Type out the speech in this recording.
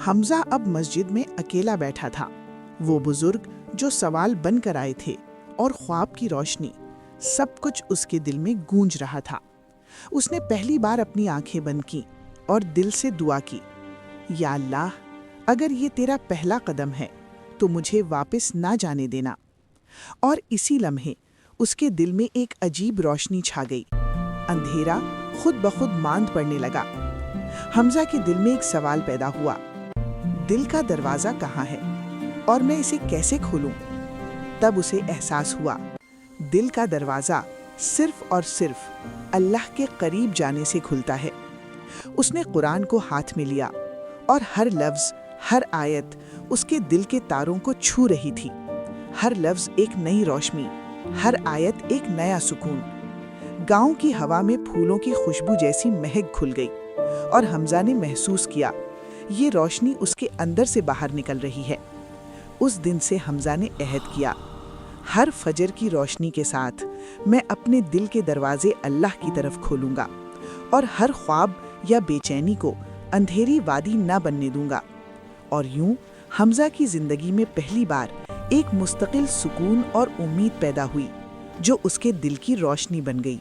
حمزہ اب مسجد میں اکیلا بیٹھا تھا۔ وہ بزرگ جو سوال بن کر آئے تھے اور خواب کی روشنی، سب کچھ اس کے دل میں گونج رہا تھا۔ اس نے پہلی بار اپنی آنکھیں بند کی اور دل سے دعا کی، یا اللہ، اگر یہ تیرا پہلا قدم ہے تو مجھے واپس نہ جانے دینا۔ اور اسی لمحے اس کے دل میں ایک عجیب روشنی چھا گئی۔ اندھیرا خود بخود ماند پڑنے لگا۔ حمزہ کے دل میں ایک سوال پیدا ہوا، دل کا دروازہ کہاں ہے اور میں اسے کیسے کھولوں؟ تب اسے احساس ہوا، دل کا دروازہ صرف اور صرف اللہ کے قریب جانے سے کھلتا ہے۔ اس نے قرآن کو ہاتھ میں لیا اور ہر لفظ، ہر آیت اس کے دل کے تاروں کو چھو رہی تھی۔ ہر لفظ ایک نئی روشنی، ہر آیت ایک نیا سکون۔ گاؤں کی ہوا میں پھولوں کی خوشبو جیسی مہک کھل گئی اور حمزہ نے محسوس کیا یہ روشنی اس کے اندر سے باہر نکل رہی ہے۔ اس دن سے حمزہ نے عہد کیا، ہر فجر کی روشنی کے ساتھ میں اپنے دل کے دروازے اللہ کی طرف کھولوں گا اور ہر خواب یا بے چینی کو اندھیری وادی نہ بننے دوں گا۔ اور یوں حمزہ کی زندگی میں پہلی بار ایک مستقل سکون اور امید پیدا ہوئی جو اس کے دل کی روشنی بن گئی۔